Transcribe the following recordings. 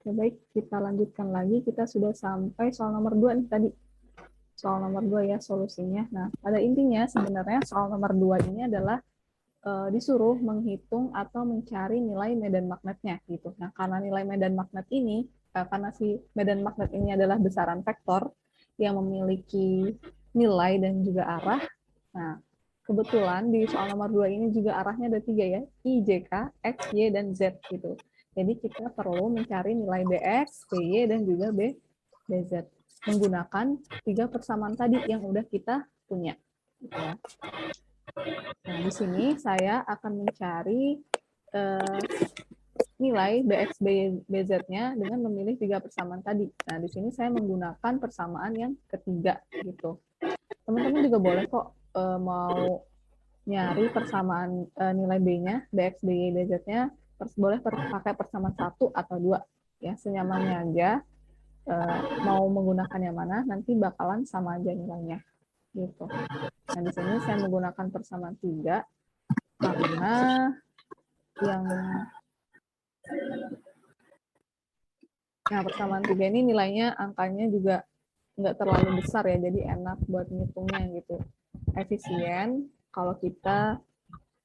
Oke, baik, kita lanjutkan lagi. Kita sudah sampai soal nomor 2 nih tadi. Soal nomor 2 ya solusinya. Nah, pada intinya sebenarnya soal nomor 2 ini adalah disuruh menghitung atau mencari nilai medan magnetnya gitu. Nah, karena nilai medan magnet ini, karena si medan magnet ini adalah besaran vektor yang memiliki nilai dan juga arah. Nah, kebetulan di soal nomor 2 ini juga arahnya ada 3 ya, I, J, K, X, Y, dan Z gitu. Jadi kita perlu mencari nilai BX, BY, dan juga BZ menggunakan 3 persamaan tadi yang udah kita punya. Gitu ya. Nah, di sini saya akan mencari nilai BX, BZ-nya dengan memilih 3 persamaan tadi. Nah, di sini saya menggunakan persamaan yang ketiga gitu. Teman-teman juga boleh kok mau nyari persamaan nilai B-nya, BX, BY, BZ-nya boleh pakai persamaan 1 atau 2. Ya, senyamannya aja. Mau menggunakan yang mana, nanti bakalan sama aja nilainya. Gitu. Nah, di sini saya menggunakan persamaan 3 karena yang persamaan 3 ini nilainya angkanya juga nggak terlalu besar ya, jadi enak buat ngitungnya gitu. Efisien kalau kita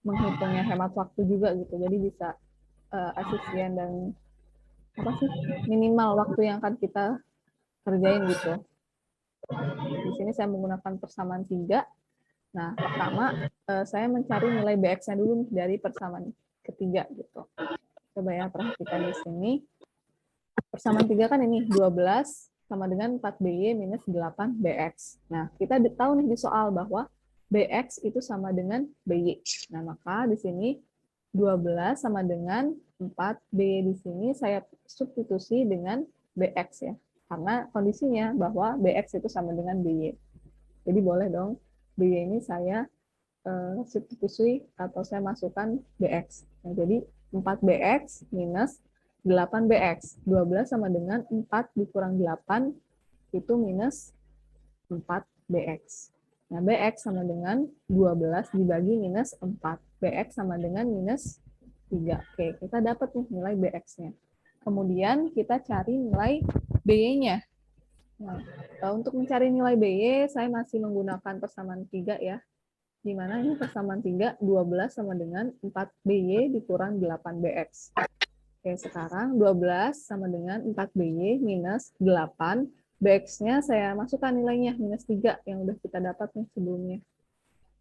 menghitungnya, hemat waktu juga gitu, jadi bisa efisien dan minimal waktu yang akan kita kerjain gitu. Di sini saya menggunakan persamaan 3. Nah, pertama saya mencari nilai BX-nya dulu dari persamaan ketiga gitu. Coba ya perhatikan di sini. Persamaan 3 kan ini 12 sama dengan 4BY minus 8BX. Nah, kita tahu nih di soal bahwa BX itu sama dengan BY. Nah, maka di sini 12 sama dengan 4BY di sini saya substitusi dengan BX ya. Karena kondisinya bahwa BX itu sama dengan BY. Jadi boleh dong BY ini saya substitusi atau saya masukkan BX. Nah, jadi 4BX minus 8BX. 12 sama dengan 4 dikurang 8 itu minus 4BX. Nah, BX sama dengan 12 dibagi minus 4. BX sama dengan minus 3. Oke, kita dapat nih nilai BX-nya. Kemudian kita cari nilai BY-nya. Nah, untuk mencari nilai BY, saya masih menggunakan persamaan 3 ya. Di mana ini persamaan 3, 12 sama dengan 4BY dikurang 8BX. Oke, sekarang 12 sama dengan 4BY minus 8. BX-nya saya masukkan nilainya, minus 3 yang udah kita dapat nih sebelumnya.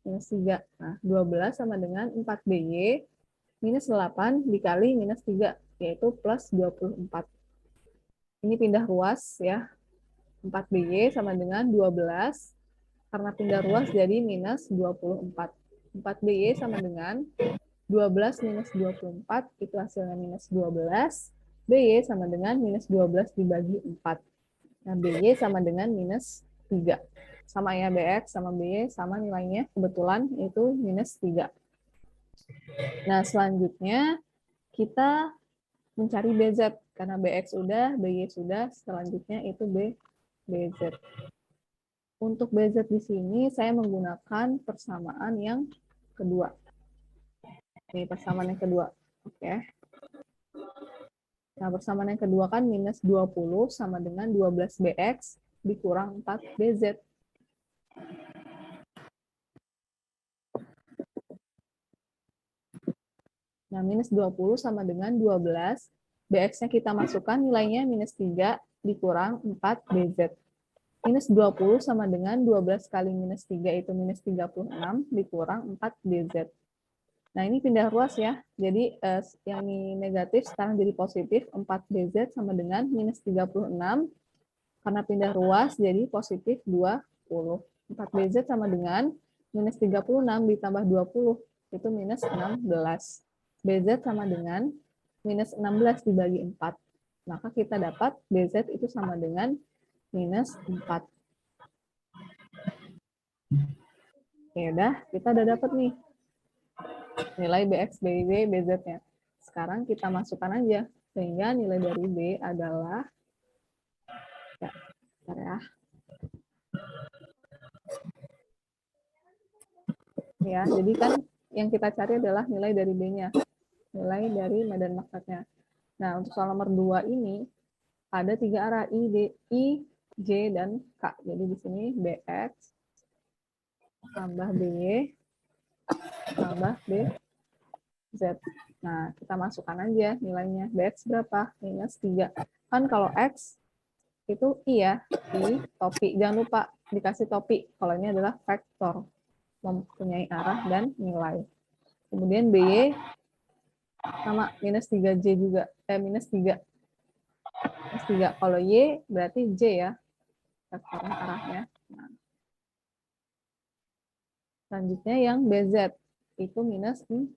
Minus 3. Nah, 12 sama dengan 4BY minus 8 dikali minus 3, yaitu plus 24. Ini pindah ruas ya. 4BY sama dengan 12. Karena pindah ruas jadi minus 24. 4BY sama dengan 12 minus 24, itu hasilnya minus 12. BY sama dengan minus 12 dibagi 4. Nah, BY sama dengan minus 3. Sama ya, BX sama BY sama nilainya, kebetulan itu minus 3. Nah, selanjutnya kita mencari BZ. Karena BX sudah, BY sudah, selanjutnya itu BZ. Untuk BZ di sini saya menggunakan persamaan yang kedua. Ini persamaan yang kedua. Oke. Nah, persamaan yang kedua kan minus 20 sama dengan 12BX dikurang 4BZ. Nah, minus 20 sama dengan 12. BX-nya kita masukkan nilainya minus 3 dikurang 4BZ. Minus 20 sama dengan 12 kali minus 3 itu minus 36 dikurang 4BZ. Nah, ini pindah ruas ya. Jadi, yang ini negatif sekarang jadi positif. 4BZ sama dengan minus 36. Karena pindah ruas, jadi positif 20. 4BZ sama dengan minus 36 ditambah 20. Itu minus 16. BZ sama dengan minus 16 dibagi 4. Maka kita dapat BZ itu sama dengan minus 4. Oke, udah. Kita udah dapat nih nilai BX, BY, BZ-nya. Sekarang kita masukkan aja. Sehingga nilai dari B adalah, ya, bentar ya. Ya, jadi kan yang kita cari adalah nilai dari B-nya. Nilai dari medan magnetnya. Nah, untuk soal nomor 2 ini, ada 3 arah, I, J, dan K. Jadi di sini BX tambah BY tambah BZ. Nah, kita masukkan aja nilainya. BX berapa? Minus 3. Kan kalau X itu I ya, I, topi. Jangan lupa dikasih topi. Kalau ini adalah vektor, mempunyai arah dan nilai. Kemudian BY sama minus 3J juga. Minus 3. Minus 3. Kalau Y berarti J ya, vektornya arahnya. Nah, selanjutnya yang BZ itu minus 4.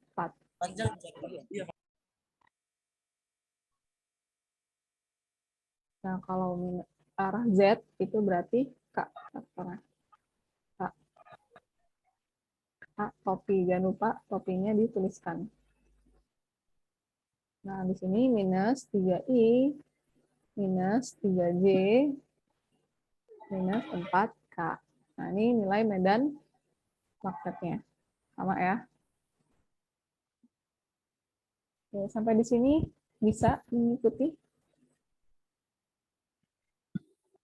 Nah, kalau arah Z itu berarti K. Vektornya K. K, topi. Jangan lupa topinya dituliskan. Nah, di sini minus 3I, minus 3J, minus 4K. Nah, ini nilai medan magnetnya. Sama ya. Oke, sampai di sini bisa mengikuti?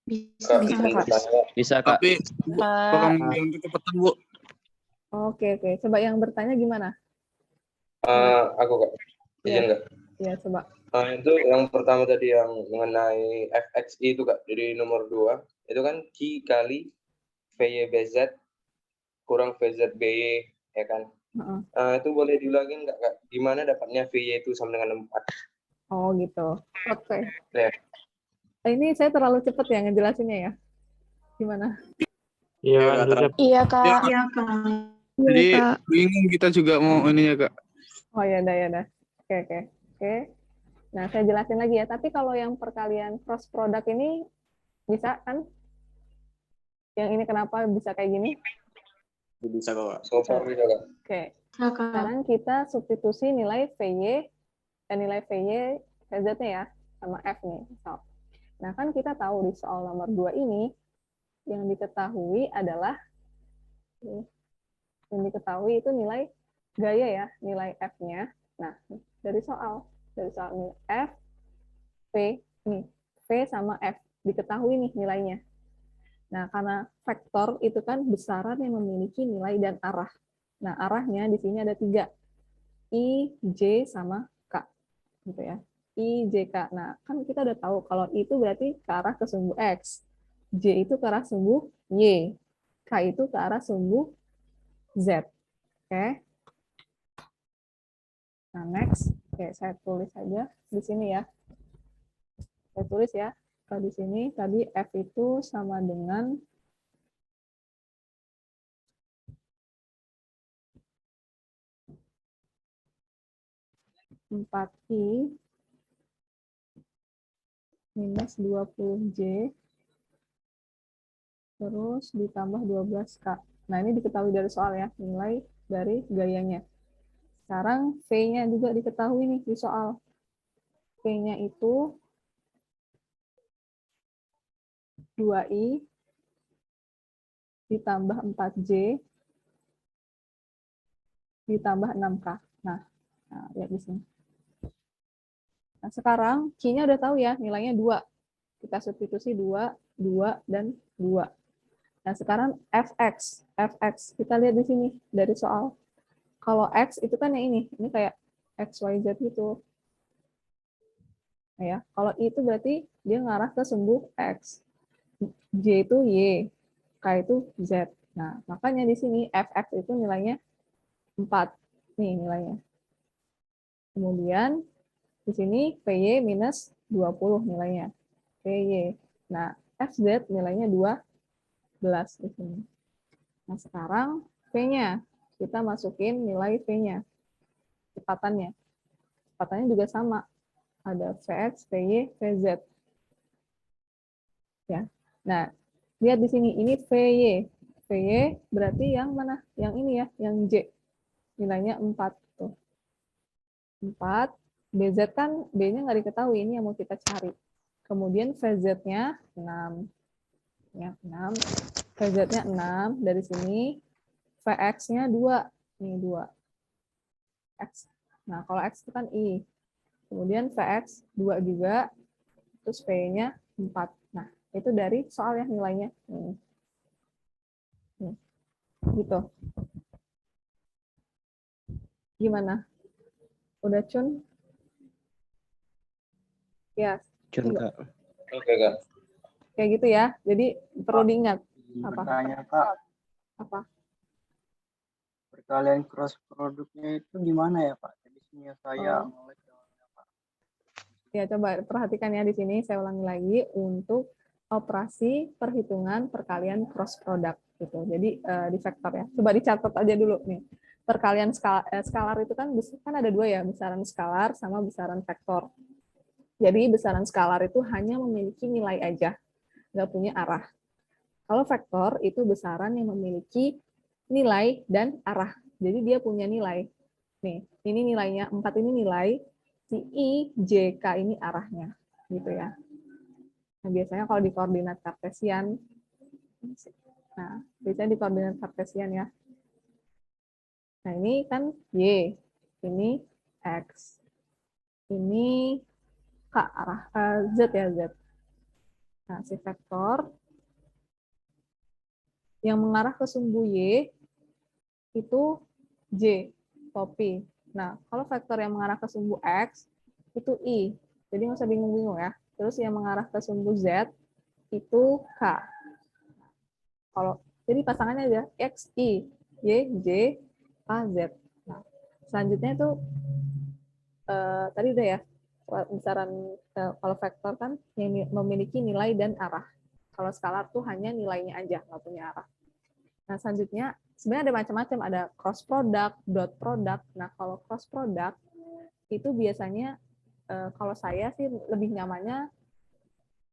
Bisa, Kak. Bisa, Kak. Tapi tolong yang kecepatan, Bu. Oke. Coba yang bertanya gimana? Aku Kak, izin nggak? Iya, coba. Itu yang pertama tadi yang mengenai FXI itu Kak, dari nomor 2, itu kan Q kali VYBZ kurang VZBY, ya kan? Itu boleh diulangin nggak Kak? Gimana dapatnya VY itu sama dengan 4? Oh gitu. Oke. Ya. Ini saya terlalu cepat ya ngejelasinnya ya? Gimana? Iya, Iya, Kak. Ya. Iya, Kak. Jadi bingung kita juga mau ini ya Kak. Oh ya udah. Oke. Nah, saya jelasin lagi ya. Tapi kalau yang perkalian cross product ini bisa kan? Yang ini kenapa bisa kayak gini? Bisa kok. So far bisa Kak. Oke. Iya, Kak. Sekarang kita substitusi nilai VY dan nilai VY VZ-nya ya sama F nih. Misal. Nah, kan kita tahu di soal nomor 2 ini yang diketahui adalah itu nilai gaya ya, nilai F-nya. Nah, dari soal ini F, V, nih, V sama F diketahui nih nilainya. Nah, karena vektor itu kan besaran yang memiliki nilai dan arah. Nah, arahnya di sini ada 3. I, J, sama K. Gitu ya. I, J, K. Nah, kan kita udah tahu kalau itu berarti ke arah ke sumbu X. J itu ke arah sumbu Y. K itu ke arah sumbu Z. Oke. Nah, next. Oke, saya tulis aja di sini ya. Saya tulis ya. Kalau di sini tadi F itu sama dengan 4I minus 20J terus ditambah 12K. Nah, ini diketahui dari soal ya, nilai dari gayanya. Sekarang V-nya juga diketahui nih di soal. V-nya itu 2I ditambah 4J ditambah 6K. Nah, lihat di sini. Nah, sekarang Q-nya udah tahu ya, nilainya 2. Kita substitusi 2, 2, dan 2. Nah, sekarang Fx. Fx, kita lihat di sini dari soal. Kalau X itu kan yang ini kayak X, Y, Z gitu. Nah, ya, kalau I itu berarti dia ngarah ke sumbu X. J itu Y, K itu Z. Nah, makanya di sini Fx itu nilainya 4. Nih nilainya. Kemudian di sini PY minus 20 nilainya. PY. Nah, FZ nilainya 12 di sini. Nah, sekarang V-nya. Kita masukin nilai V-nya. Kecepatannya. Kecepatannya juga sama. Ada Vx, Vy, Vz. Ya. Nah, lihat di sini. Ini Vy. Vy berarti yang mana? Yang ini ya, yang J. Nilainya 4. Tuh. 4. BZ kan B-nya nggak diketahui. Ini yang mau kita cari. Kemudian VZ-nya 6. Ya, 6. VZ-nya 6. Dari sini Vx-nya 2. Ini 2. X. Nah, kalau X itu kan I. Kemudian Vx 2 juga. terus V-nya 4. Nah, itu dari soal yang nilainya. Gitu. Gimana? Udah Cun? Ya. Cun, Kak. Oke, Kak. Kayak gitu ya. Jadi perlu diingat. Apa? Bertanya, Kak. Apa? Perkalian cross produknya itu gimana ya, Pak? Jadi sini saya ngelik Pak. Ya, coba perhatikan ya di sini. Saya ulangi lagi untuk operasi perhitungan perkalian cross product gitu. Jadi di vektor ya. Coba dicatat aja dulu nih. Perkalian skalar itu kan ada dua ya, besaran skalar sama besaran vektor. Jadi besaran skalar itu hanya memiliki nilai aja, nggak punya arah. Kalau vektor itu besaran yang memiliki nilai dan arah. Jadi dia punya nilai. Nih, ini nilainya 4 ini nilai, si I, J, K ini arahnya. Gitu ya. Nah, biasanya kalau di koordinat kartesian, ya. Nah, ini kan Y, ini X, ini K, arah Z ya, Z. Nah, si vektor yang mengarah ke sumbu Y itu J, topi. Nah, kalau vektor yang mengarah ke sumbu X itu I. Jadi nggak usah bingung-bingung ya. Terus yang mengarah ke sumbu Z itu K. Jadi pasangannya aja X, I, Y, J, K, Z. Nah, selanjutnya itu tadi udah ya, besaran kalau vektor kan yang memiliki nilai dan arah. Kalau skalar tuh hanya nilainya aja, nggak punya arah. Nah, selanjutnya sebenarnya ada macam-macam, ada cross product, dot product. Nah, kalau cross product itu biasanya kalau saya sih lebih nyamannya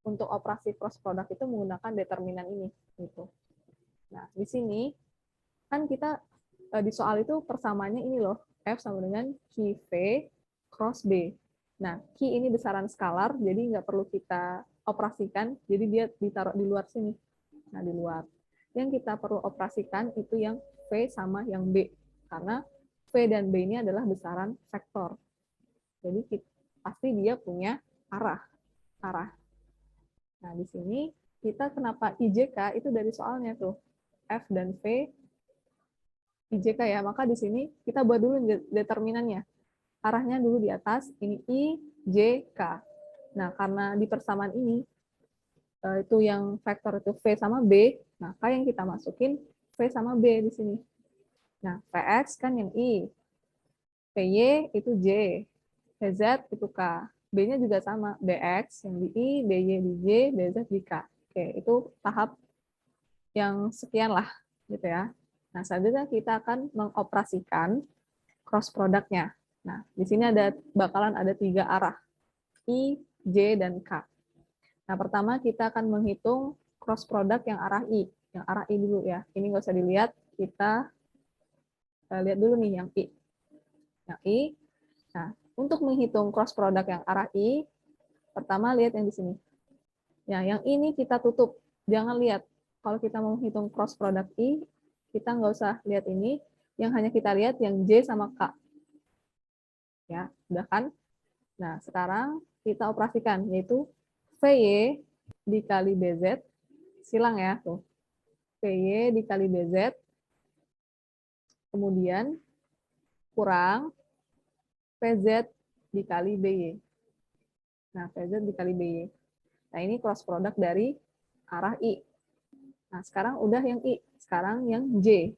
untuk operasi cross product itu menggunakan determinan ini gitu. Nah, di sini kan kita di soal itu persamaannya ini loh, F sama dengan Q V cross B. Nah, Q ini besaran skalar, jadi nggak perlu kita operasikan, jadi dia ditaruh di luar sini. Nah, di luar. Yang kita perlu operasikan itu yang V sama yang B, karena V dan B ini adalah besaran vektor. Jadi pasti dia punya arah. Nah, di sini kita kenapa IJK itu dari soalnya tuh. F dan V IJK ya, maka di sini kita buat dulu determinannya. Arahnya dulu di atas, ini I, J, K. Nah, karena di persamaan ini, itu yang vektor itu V sama B, maka yang kita masukin V sama B di sini. Nah, Vx kan yang I, Vy itu J, Vz itu K. B-nya juga sama, Bx yang di I, By di J, Bz di K. Oke, itu tahap yang sekian lah, gitu ya. Nah, selanjutnya kita akan mengoperasikan cross product-nya. Nah, di sini bakalan ada 3 arah, I, J, dan K. Nah, pertama kita akan menghitung cross product yang arah I. Yang arah I dulu ya. Ini nggak usah dilihat, kita lihat dulu nih yang I. Yang I. Nah, untuk menghitung cross product yang arah I, pertama lihat yang di sini. Ya, yang ini kita tutup. Jangan lihat. Kalau kita mau menghitung cross product I, kita nggak usah lihat ini. Yang hanya kita lihat yang J sama K. Ya, udah kan? Nah, sekarang kita operasikan, yaitu VY dikali BZ, silang ya, tuh. VY dikali BZ, kemudian kurang PZ dikali BY. Nah, PZ dikali BY. Nah, ini cross product dari arah I. Nah, sekarang udah yang I. Sekarang yang J.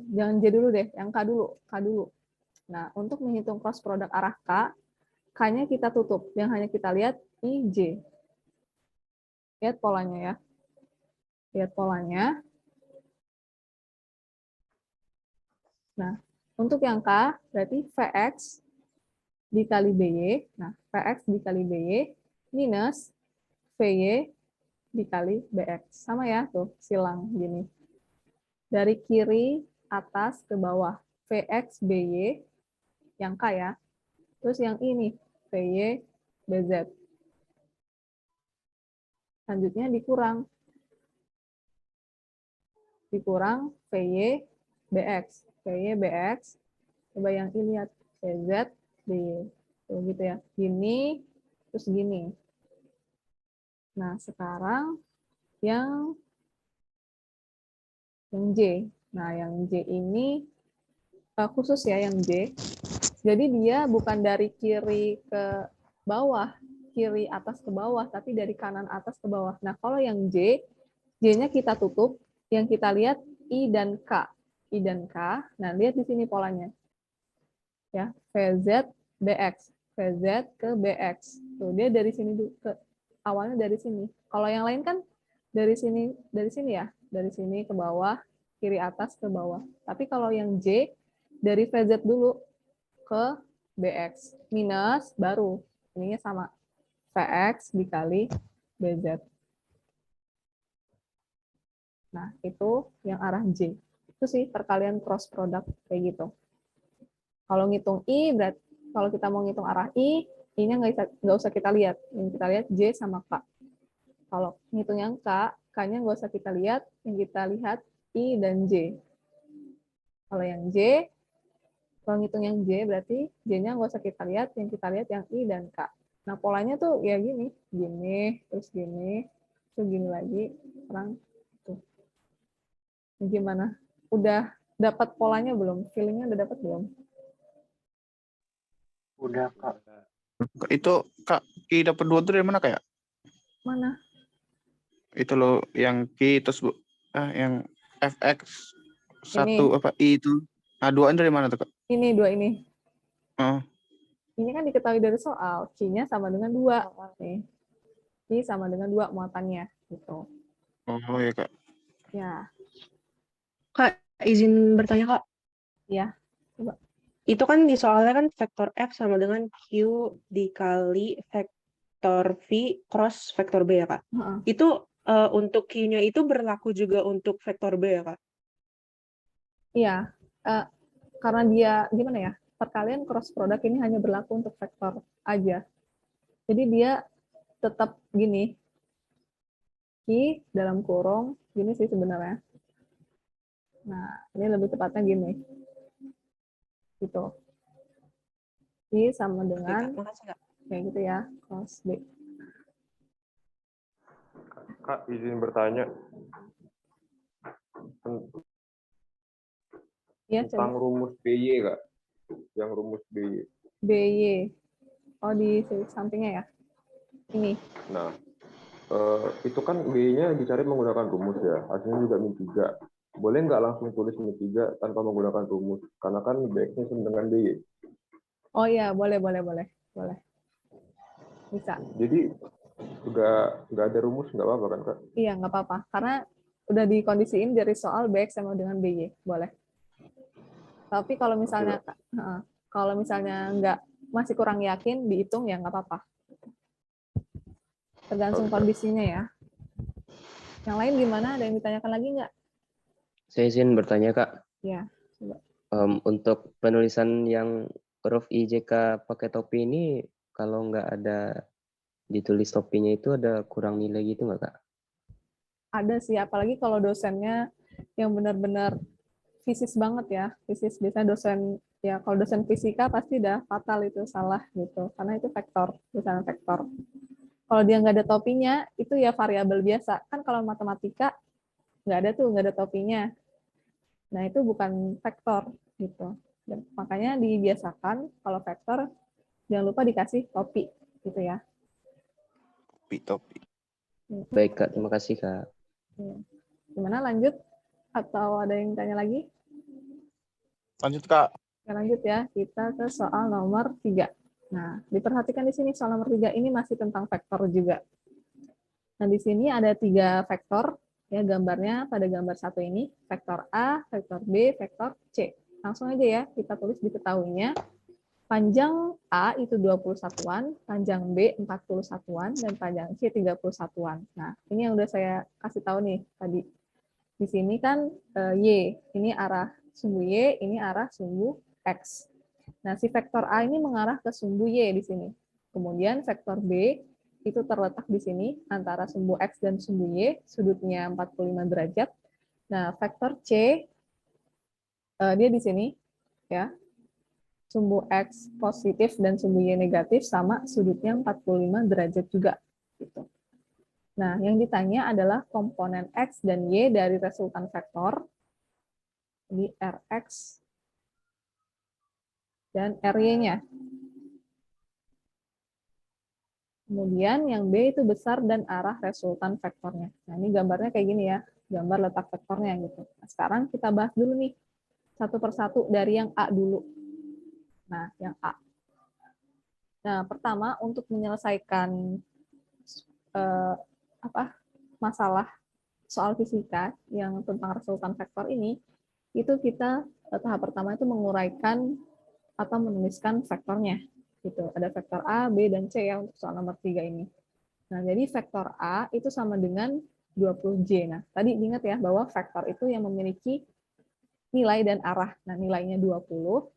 Jangan J dulu deh, yang K dulu. K dulu. Nah, untuk menghitung cross product arah K, K-nya kita tutup. Yang hanya kita lihat I, J. Lihat polanya ya. Lihat polanya. Nah, untuk yang K, berarti Vx dikali BY. Nah, Vx dikali BY minus Vy dikali Bx. Sama ya, tuh, silang gini. Dari kiri atas ke bawah. Vx By, yang K ya. Terus yang ini, Vy Bz. Selanjutnya dikurang. Dikurang Vy Bx. Vy Bx. Coba yang ini lihat. Vz By. Tuh, gitu ya. Ini terus gini. Nah, sekarang yang J. Nah, yang J ini khusus ya yang J. Jadi dia bukan dari kiri ke bawah, kiri atas ke bawah, tapi dari kanan atas ke bawah. Nah, kalau yang J, J-nya kita tutup, yang kita lihat I dan K. I dan K. Nah, lihat di sini polanya. Ya, VZ, BX. VZ ke BX. Tuh, dia dari sini ke awalnya dari sini. Kalau yang lain kan dari sini ya, dari sini ke bawah, kiri atas ke bawah. Tapi kalau yang J dari VZ dulu ke BX minus baru ininya sama VX dikali BZ. Nah, itu yang arah J. Itu sih perkalian cross product kayak gitu. Kalau ngitung I, berarti kalau kita mau ngitung arah I, I-nya nggak usah kita lihat. Yang kita lihat J sama K. Kalau ngitung yang K, K-nya nggak usah kita lihat. Yang kita lihat I dan J. Kalau yang J, kalau ngitung yang J, berarti J-nya nggak usah kita lihat. Yang kita lihat yang I dan K. Nah, polanya tuh ya gini. Gini, terus gini, terus gini lagi. Sekarang tuh. Gimana? Udah dapat polanya belum? Feeling-nya udah dapat belum? Udah, Kak. Itu Kak, Ki dapat 2 tuh dari mana kayak? Mana? Itu loh yang Ki terus yang FX 1 Ini. apa I itu. Nah, 2 dari mana tuh Kak? Ini 2 ini. Oh. Ini kan diketahui dari soal. Q-nya sama dengan 2. Nih. Q sama dengan 2 muatannya. Gitu. Oh ya Kak. Ya. Kak, izin bertanya Kak. Ya. Coba. Itu kan di soalnya kan vektor F sama dengan Q dikali vektor V cross vektor B ya Kak. Itu untuk Q-nya itu berlaku juga untuk vektor B ya Kak? Iya. Karena dia, gimana ya, perkalian cross product ini hanya berlaku untuk vektor aja. Jadi dia tetap gini. Q dalam kurung, gini sih sebenarnya. Nah, ini lebih tepatnya gini. Gitu. Q sama dengan, kayak gitu ya, cross B. Kak, izin bertanya Ya, tentang coba. rumus BY, Kak. Yang rumus BY. BY. Oh, di sampingnya ya? Ini. Nah, itu kan BY-nya dicari menggunakan rumus ya. Hasilnya juga min 3. Boleh nggak langsung tulis min 3 tanpa menggunakan rumus? Karena kan BX-nya sama dengan BY. Oh iya, boleh. Bisa. Jadi, nggak ada rumus, nggak apa-apa kan, Kak? Iya, nggak apa-apa. Karena udah dikondisiin dari soal BX sama dengan BY. Boleh. Tapi kalau misalnya nggak masih kurang yakin, dihitung ya nggak apa-apa. Tergantung kondisinya ya. Yang lain gimana? Ada yang ditanyakan lagi nggak? Saya izin bertanya, Kak. Ya, coba. Untuk penulisan yang huruf IJK pakai topi ini, kalau nggak ada ditulis topinya itu ada kurang nilai gitu nggak, Kak? Ada sih, apalagi kalau dosennya yang benar-benar fisis banget ya. Fisis, biasanya kalau dosen fisika pasti udah fatal itu salah gitu. Karena itu vektor, misalnya vektor. Kalau dia nggak ada topinya, itu ya variabel biasa. Kan kalau matematika, nggak ada topinya. Nah, itu bukan vektor gitu. Dan makanya dibiasakan kalau vektor, jangan lupa dikasih topi gitu ya. Topi. Baik, Kak. Terima kasih, Kak. Gimana, lanjut? Atau ada yang tanya lagi? Lanjut, Kak. Ya, lanjut ya, kita ke soal nomor 3. Nah, diperhatikan di sini soal nomor 3 ini masih tentang vektor juga. Nah, di sini ada 3 vektor, ya gambarnya pada gambar 1 ini, vektor A, vektor B, vektor C. Langsung aja ya, kita tulis diketahuinya. Panjang A itu 20 satuan, panjang B 40 satuan, dan panjang C 30 satuan. Nah, ini yang udah saya kasih tahu nih tadi. Di sini kan Y, ini arah sumbu Y, ini arah sumbu X. Nah, si vektor A ini mengarah ke sumbu Y di sini. Kemudian vektor B itu terletak di sini antara sumbu X dan sumbu Y, sudutnya 45 derajat. Nah, vektor C dia di sini ya. sumbu X positif dan sumbu Y negatif sama sudutnya 45 derajat juga. Gitu. Nah, yang ditanya adalah komponen X dan Y dari resultan vektor, di Rx dan Ry-nya. Kemudian yang B itu besar dan arah resultan vektornya. Nah, ini gambarnya kayak gini ya, gambar letak vektornya gitu. Nah, sekarang kita bahas dulu nih, satu persatu dari yang A dulu. Nah, yang A. Nah, pertama untuk menyelesaikan masalah soal fisika yang tentang resultan vektor ini, itu kita tahap pertama itu menguraikan atau menuliskan vektornya. Gitu. Ada vektor A, B, dan C ya untuk soal nomor 3 ini. Nah, jadi vektor A itu sama dengan 20J. Nah, tadi ingat ya bahwa vektor itu yang memiliki nilai dan arah. Nah, nilainya 20.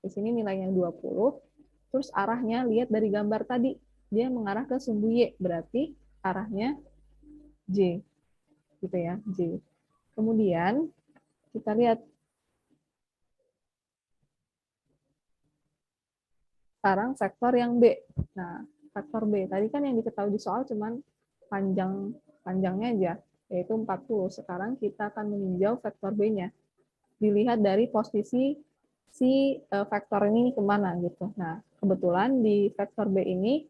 Di sini nilainya 20. Terus arahnya, lihat dari gambar tadi. Dia mengarah ke sumbu Y. Berarti arahnya J. Gitu ya, J. Kemudian, kita lihat sekarang vektor yang B. Nah, vektor B. Tadi kan yang diketahui di soal cuman panjangnya aja, yaitu 40. Sekarang kita akan meninjau vektor B-nya. Dilihat dari posisi si vektor ini kemana gitu. Nah, kebetulan di vektor B ini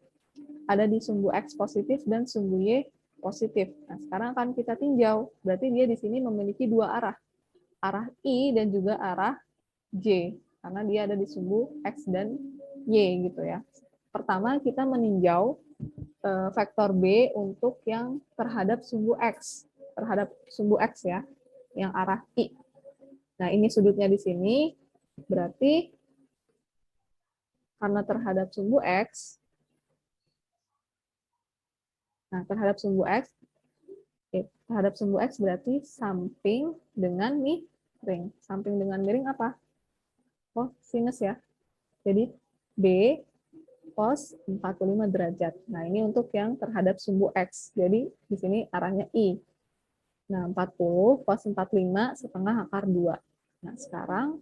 ada di sumbu X positif dan sumbu Y positif. Nah, sekarang akan kita tinjau. Berarti dia di sini memiliki dua arah. Arah I dan juga arah J. Karena dia ada di sumbu X dan Y gitu ya. Pertama kita meninjau vektor B untuk yang terhadap sumbu X. Terhadap sumbu X ya, yang arah I. Nah ini sudutnya di sini, berarti karena terhadap sumbu X, nah terhadap sumbu X berarti samping dengan miring. Samping dengan miring apa? Oh, sinus ya. Jadi B cos 45 derajat. Nah, ini untuk yang terhadap sumbu X. Jadi, di sini arahnya I. Nah, 40 cos 45 setengah akar 2. Nah, sekarang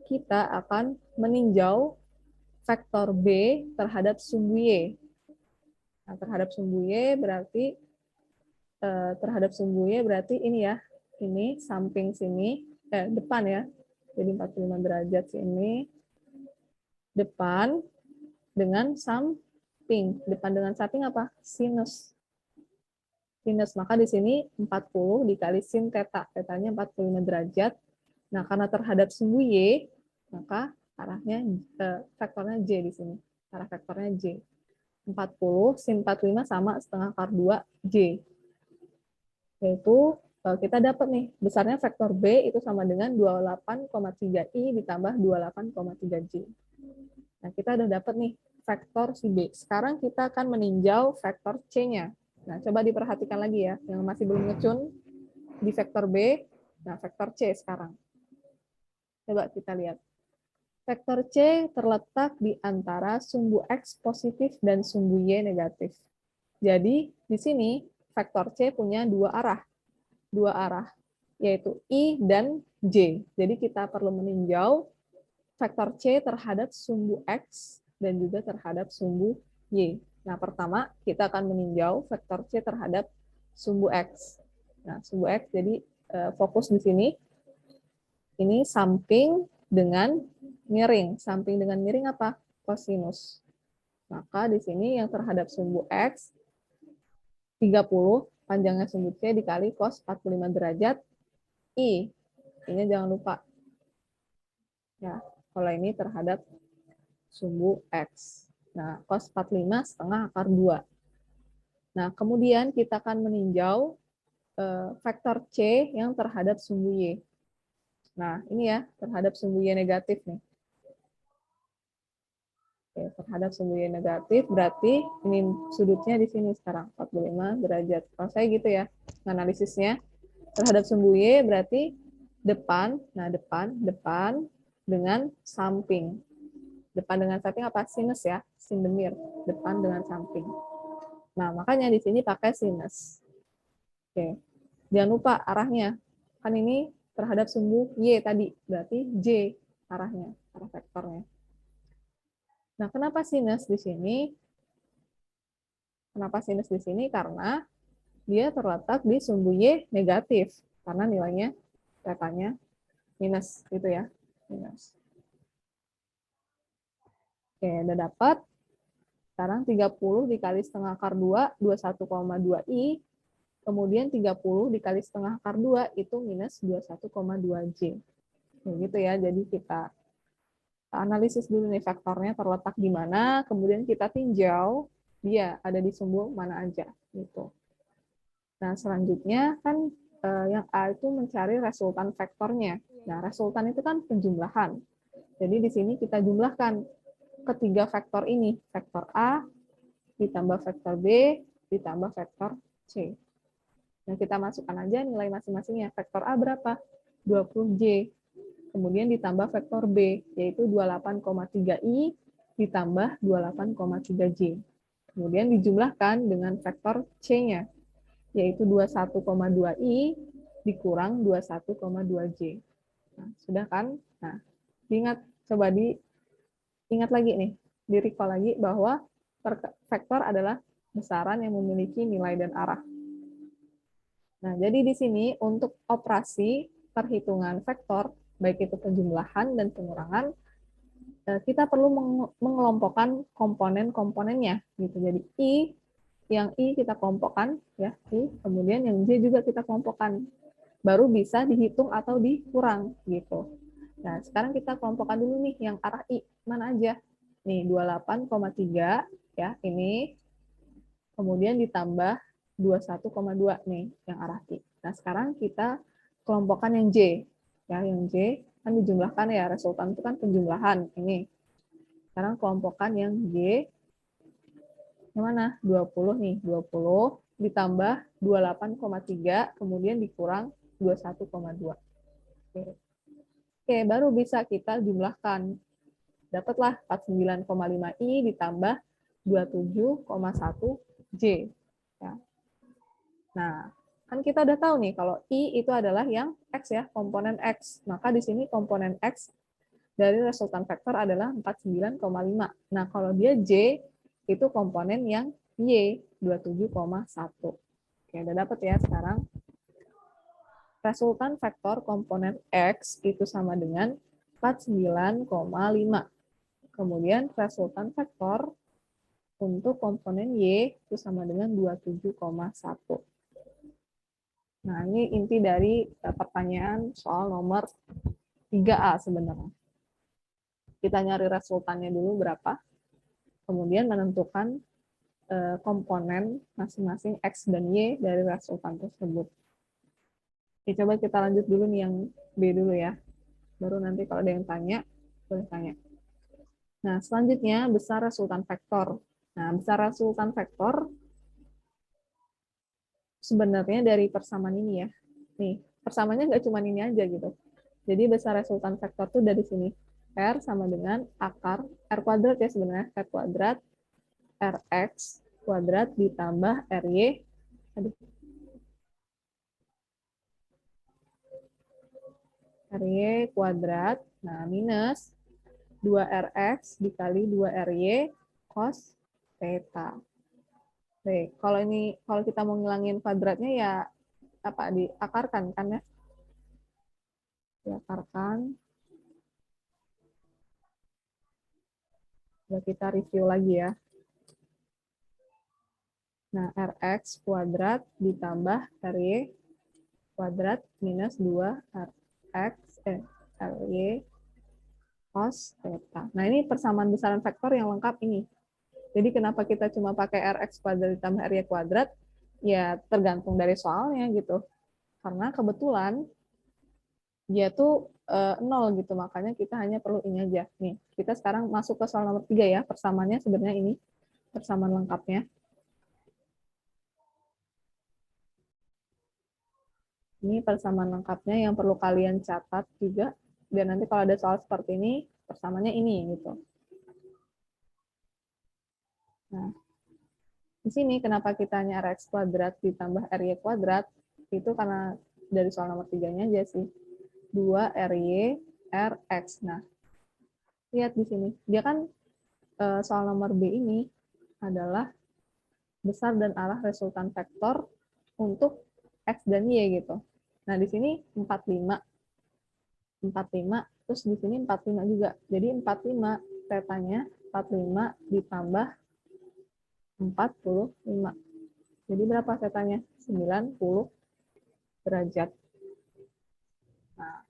kita akan meninjau vektor B terhadap sumbu Y. Nah, terhadap sumbu Y berarti ini ya. Ini samping sini, depan ya. Jadi 45 derajat sini. Depan dengan samping. Depan dengan samping apa? Sinus. Sinus. Maka di sini 40 dikali sin theta. Tetanya 45 derajat. Nah, karena terhadap sumbu Y, maka arahnya vektornya J di sini. Arah vektornya J. 40 sin 45 sama setengah akar 2 J. Yaitu kita dapat nih, besarnya vektor B itu sama dengan 28,3I ditambah 28,3J. Nah, kita udah dapat nih vektor si B. Sekarang kita akan meninjau vektor C-nya. Nah, coba diperhatikan lagi ya, yang masih belum ngecun di vektor B. Nah, vektor C sekarang. Coba kita lihat. Vektor C terletak di antara sumbu X positif dan sumbu Y negatif. Jadi, di sini vektor C punya dua arah, yaitu I dan J. Jadi, kita perlu meninjau vektor C terhadap sumbu X dan juga terhadap sumbu Y. Nah, pertama kita akan meninjau vektor C terhadap sumbu X. Nah, sumbu X, jadi fokus di sini. Ini samping dengan miring. Samping dengan miring apa? Kosinus. Maka di sini yang terhadap sumbu X, 30, panjangnya sumbu C dikali cos 45 derajat, I. Ini jangan lupa. Ya, kalau ini terhadap sumbu X. Nah, cos 45 setengah akar 2. Nah, kemudian kita akan meninjau vektor C yang terhadap sumbu Y. Nah, ini ya, terhadap sumbu Y negatif nih. Oke, terhadap sumbu Y negatif, berarti ini sudutnya di sini sekarang, 45 derajat. Kalau saya gitu ya, analisisnya. Terhadap sumbu Y berarti depan, nah depan dengan samping. Depan dengan samping apa? Sinus ya, sin demir. Depan dengan samping. Nah, makanya di sini pakai sinus. Oke. Jangan lupa arahnya. Kan ini terhadap sumbu Y tadi, berarti J arahnya, arah vektornya. Nah, kenapa sinus di sini? Kenapa sinus di sini? Karena dia terletak di sumbu Y negatif. Karena nilainya tetanya minus gitu ya. Minus. Oke, udah dapat. Sekarang 30 dikali setengah akar 2, 21,2I. Kemudian 30 dikali setengah akar 2 itu minus 21,2J. Nah, gitu ya, jadi kita analisis dulu nih faktornya terletak di mana, kemudian kita tinjau dia ada di sumbu mana aja. Gitu. Nah, selanjutnya kan yang A itu mencari resultan vektornya. Nah, resultan itu kan penjumlahan. Jadi di sini kita jumlahkan ketiga vektor ini, vektor A ditambah vektor B ditambah vektor C. Nah, kita masukkan aja nilai masing-masingnya. Vektor A berapa? 20J. Kemudian ditambah vektor B, yaitu 28,3I ditambah 28,3J. Kemudian dijumlahkan dengan vektor C-nya, yaitu 21,2I dikurang 21,2J. Nah, sudah kan? Nah, coba diingat lagi nih, di-recall lagi bahwa vektor adalah besaran yang memiliki nilai dan arah. Nah, jadi di sini untuk operasi perhitungan vektor, baik itu penjumlahan dan pengurangan, kita perlu mengelompokkan komponen-komponennya. Gitu. Jadi yang I kita kelompokkan, ya I, kemudian yang J juga kita kelompokkan. Baru bisa dihitung atau dikurang. Gitu. Nah, sekarang kita kelompokkan dulu nih yang arah I. Mana aja? Nih, 28,3, ya ini. Kemudian ditambah 21,2 nih yang arah I. Nah, sekarang kita kelompokkan yang J. Ya, yang J kan dijumlahkan ya, resultan itu kan penjumlahan ini. Sekarang kelompokkan yang J. Yang mana? 20 nih, 20 ditambah 28,3 kemudian dikurang 21,2. Oke, baru bisa kita jumlahkan. Dapatlah 49,5I ditambah 27,1J. Ya. Nah, kan kita udah tahu nih kalau I itu adalah yang X ya, komponen X. Maka di sini komponen X dari resultan vektor adalah 49,5. Nah, kalau dia J itu komponen yang Y, 27,1. Oke, udah dapat ya sekarang. Resultan vektor komponen X itu sama dengan 49,5. Kemudian resultan vektor untuk komponen Y itu sama dengan 27,1. Nah, ini inti dari pertanyaan soal nomor 3A sebenarnya. Kita nyari resultannya dulu berapa, kemudian menentukan komponen masing-masing X dan Y dari resultan tersebut. Oke, coba kita lanjut dulu nih yang B dulu ya. Baru nanti kalau ada yang tanya, boleh tanya. Nah, selanjutnya besar resultan vektor. Nah, besar resultan vektor sebenarnya dari persamaan ini ya. Nih, persamaannya nggak cuma ini aja gitu. Jadi besar resultan vektor tuh dari sini. R sama dengan akar, R kuadrat ya sebenarnya, R kuadrat, Rx kuadrat ditambah Ry, Ry kuadrat, nah minus 2Rx dikali 2Ry cos theta. Oke, kalau kita mau ngilangin kuadratnya ya apa diakarkan kan ya? Diakarkan. Coba kita review lagi ya. Nah, Rx kuadrat ditambah Ry kuadrat minus 2Rx Ry cos theta. Nah, ini persamaan besaran vektor yang lengkap ini. Jadi kenapa kita cuma pakai Rx kuadrat ditambah Ry kuadrat? Ya tergantung dari soalnya gitu. Karena kebetulan dia tuh 0 gitu, makanya kita hanya perlu ini aja. Nih, kita sekarang masuk ke soal nomor 3 ya. Persamaannya sebenarnya ini, persamaan lengkapnya. Ini persamaan lengkapnya yang perlu kalian catat juga. Dan nanti kalau ada soal seperti ini, persamaannya ini gitu. Nah, di sini kenapa kita hanya Rx kuadrat ditambah Ry kuadrat, itu karena dari soal nomor 3-nya aja sih. 2 Ry Rx. Nah, lihat di sini. Dia kan soal nomor B ini adalah besar dan arah resultan vektor untuk X dan Y gitu. Nah, di sini 45, terus di sini 45 juga. Jadi 45, tetanya 45 ditambah 45. Jadi berapa tetanya? 90 derajat. Nah,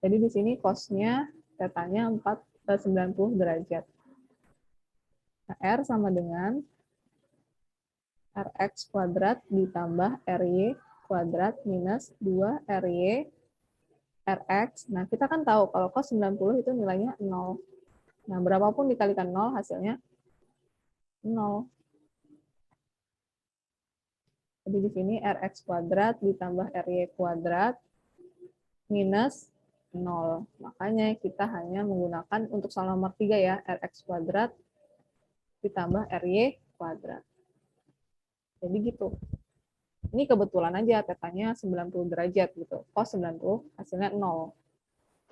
jadi di sini cos-nya tetanya 90 derajat. Nah, R sama dengan Rx kuadrat ditambah Ry kuadrat minus 2 Ry Rx. Nah, kita kan tahu kalau cos 90 itu nilainya 0. Nah, berapapun dikalikan 0 hasilnya 0. Jadi di sini Rx kuadrat ditambah Ry kuadrat minus 0. Makanya kita hanya menggunakan untuk soal nomor 3 ya, Rx kuadrat ditambah Ry kuadrat. Jadi gitu. Ini kebetulan aja tetanya 90 derajat gitu. Cos 90 hasilnya 0.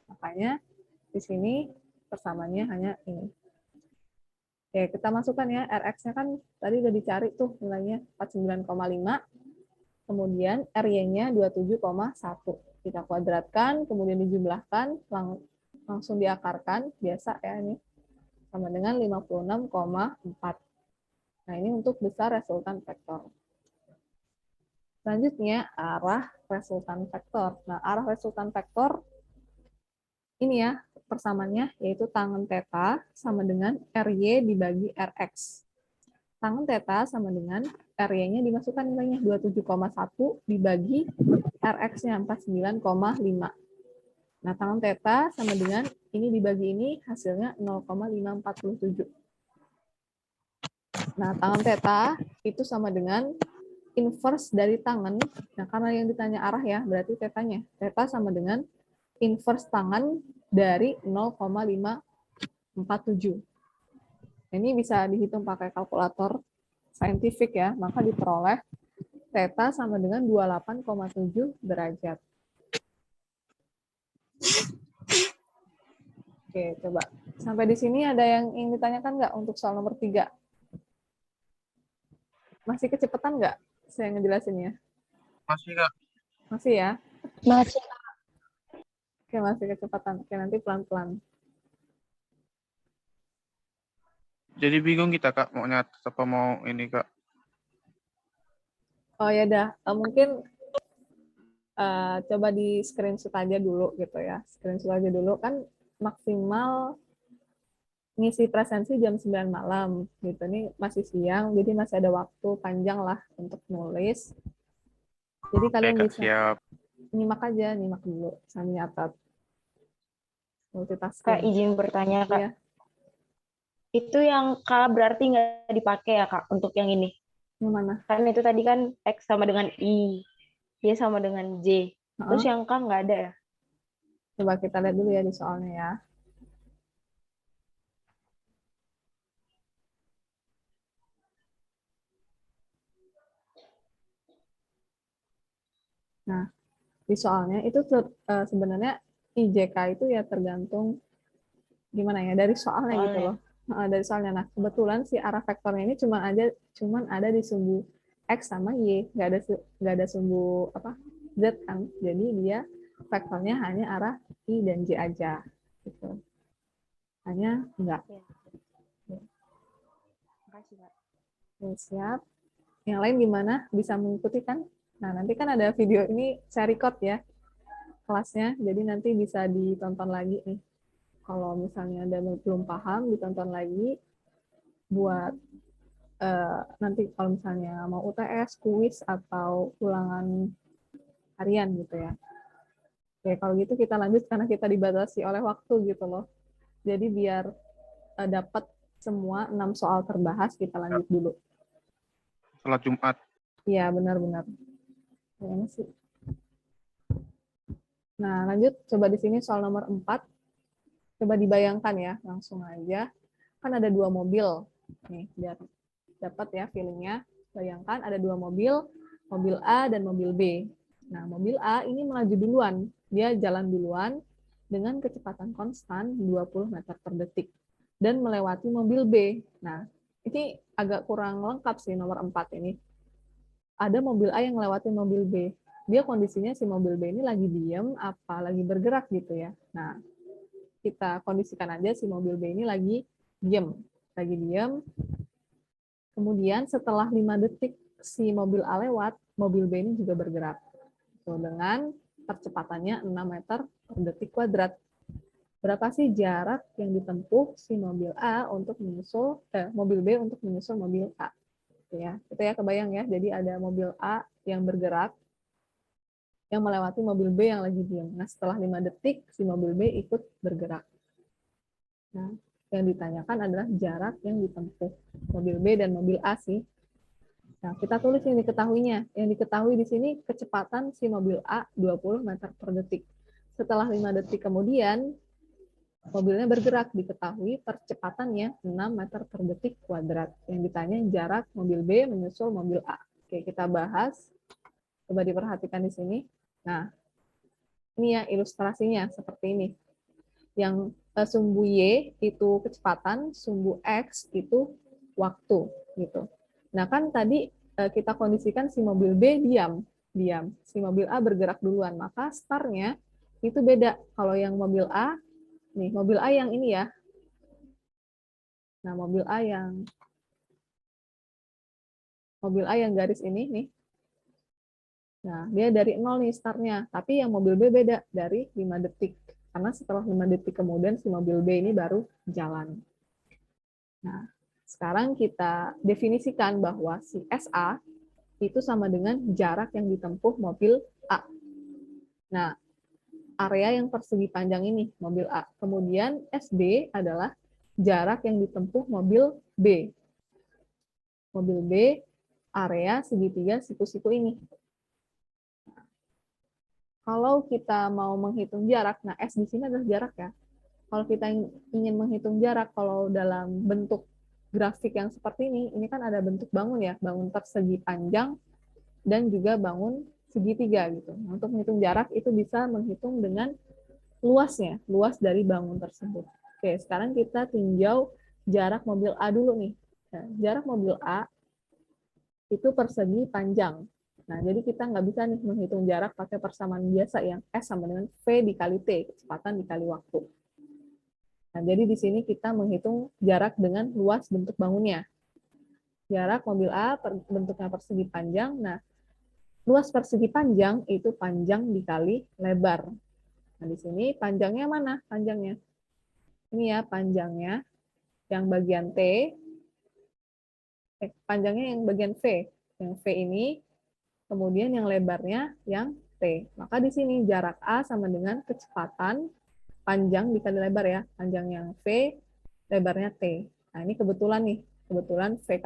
Makanya di sini persamaannya hanya ini. Oke, kita masukkan ya. Rx-nya kan tadi udah dicari tuh nilainya 49,5. Kemudian Ry-nya 27,1. Kita kuadratkan, kemudian dijumlahkan, langsung diakarkan. Biasa ya ini. Sama dengan 56,4. Nah, ini untuk besar resultan vektor. Selanjutnya, arah resultan vektor. Nah, arah resultan vektor, ini ya, persamaannya, yaitu tangen theta sama dengan Ry dibagi Rx. Tangen theta sama dengan Ry-nya dimasukkan nilainya 27,1 dibagi Rx-nya 49,5. Nah, tangen theta sama dengan ini dibagi ini, hasilnya 0,547. Nah, tangen theta itu sama dengan inverse dari tangen. Nah, karena yang ditanya arah ya, berarti tetanya. Theta sama dengan inverse tangen dari 0,547. Ini bisa dihitung pakai kalkulator saintifik ya, maka diperoleh theta sama dengan 28,7 derajat. Oke, coba. Sampai di sini ada yang ingin ditanyakan nggak untuk soal nomor 3? Masih kecepatan nggak saya ngejelasinnya? Masih Kak. Masih ya? Masih. Oke, masih kecepatan. Oke, nanti pelan-pelan. Jadi bingung kita Kak, mau nyatet apa mau ini Kak. Oh ya dah, mungkin coba di screenshot aja dulu gitu ya. Screenshot aja dulu kan maksimal ngisi presensi jam 9 malam gitu. Ini masih siang, jadi masih ada waktu panjang lah untuk nulis. Jadi kalian Kak, bisa siap. nyimak aja, nyimak dulu sambil nyatat. Multitasking. Kak, izin bertanya, Kak. Iya. Itu yang K berarti nggak dipakai ya, Kak, untuk yang ini? Yang mana? Kan itu tadi kan X sama dengan I, Y sama dengan J. Terus yang K nggak ada ya? Coba kita lihat dulu ya di soalnya ya. Nah, di soalnya itu sebenarnya IJK itu ya tergantung gimana ya dari soalnya gitu loh. Dari soalnya. Nah, kebetulan si arah vektornya ini cuman ada di sumbu X sama Y, nggak ada sumbu Z kan. Jadi dia vektornya hanya arah I dan J aja gitu. Hanya enggak. Makasih, Kak. Oke, siap. Yang lain gimana? Bisa mengikuti kan? Nah, nanti kan ada video ini saya record ya kelasnya, jadi nanti bisa ditonton lagi nih. Kalau misalnya ada belum paham, ditonton lagi buat nanti kalau misalnya mau UTS, kuis, atau ulangan harian gitu ya. Oke, kalau gitu kita lanjut karena kita dibatasi oleh waktu gitu loh. Jadi biar dapat semua 6 soal terbahas, kita lanjut dulu. Sholat Jumat. Iya, benar-benar. Kayaknya sih. Nah, lanjut. Coba di sini soal nomor 4. Coba dibayangkan ya, langsung aja. Kan ada 2 mobil. Nih, biar dapat ya feelingnya. Bayangkan ada 2 mobil, mobil A dan mobil B. Nah, mobil A ini melaju duluan. Dia jalan duluan dengan kecepatan konstan 20 meter per detik. dan melewati mobil B. Nah, ini agak kurang lengkap sih nomor 4 ini. Ada mobil A yang melewati mobil B. Dia kondisinya si mobil B ini lagi diem apa lagi bergerak gitu ya. Nah, kita kondisikan aja si mobil B ini lagi diem. Kemudian setelah 5 detik si mobil A lewat, mobil B ini juga bergerak. So, dengan percepatannya 6 meter per detik kuadrat. Berapa sih jarak yang ditempuh si mobil A untuk menyusul mobil B untuk menyusul mobil A? Ya, itu ya kebayang ya. Jadi ada mobil A yang bergerak yang melewati mobil B yang lagi diam. Nah, setelah 5 detik si mobil B ikut bergerak. Nah, yang ditanyakan adalah jarak yang ditempuh mobil B dan mobil A sih. Nah, kita tulis yang diketahuinya. Yang diketahui di sini kecepatan si mobil A 20 meter per detik. Setelah 5 detik kemudian mobilnya bergerak, diketahui percepatannya 6 meter per detik kuadrat. Yang ditanya jarak mobil B menyusul mobil A. Oke, kita bahas. Coba diperhatikan di sini. Nah, ini ya ilustrasinya seperti ini. Yang sumbu Y itu kecepatan, sumbu X itu waktu gitu. Nah, kan tadi kita kondisikan si mobil B diam. Si mobil A bergerak duluan, maka startnya itu beda. Kalau yang mobil A, nih mobil A yang ini ya. Nah, mobil A yang garis ini nih. Nah, dia dari 0 nih startnya, tapi yang mobil B beda dari 5 detik. Karena setelah 5 detik kemudian si mobil B ini baru jalan. Nah, sekarang kita definisikan bahwa si SA itu sama dengan jarak yang ditempuh mobil A. Nah, area yang persegi panjang ini, mobil A. Kemudian SB adalah jarak yang ditempuh mobil B. Mobil B, area segitiga siku-siku ini. Kalau kita mau menghitung jarak, nah S di sini adalah jarak ya. Kalau kita ingin menghitung jarak, kalau dalam bentuk grafik yang seperti ini kan ada bentuk bangun ya, bangun persegi panjang dan juga bangun segitiga gitu. Nah, untuk menghitung jarak itu bisa menghitung dengan luasnya, luas dari bangun tersebut. Oke, sekarang kita tinjau jarak mobil A dulu nih. Nah, jarak mobil A itu persegi panjang. Nah, jadi kita nggak bisa nih menghitung jarak pakai persamaan biasa yang S sama dengan V dikali T, kecepatan dikali waktu. Nah, jadi di sini kita menghitung jarak dengan luas bentuk bangunnya. Jarak mobil A bentuknya persegi panjang. Nah, luas persegi panjang itu panjang dikali lebar. Nah, di sini panjangnya mana? Panjangnya. Ini ya panjangnya yang bagian T. Panjangnya yang bagian V. Yang V ini. Kemudian yang lebarnya yang T. Maka di sini jarak A sama dengan kecepatan panjang dikali lebar ya. Panjang yang V, lebarnya T. Nah, ini kebetulan nih. Kebetulan V kali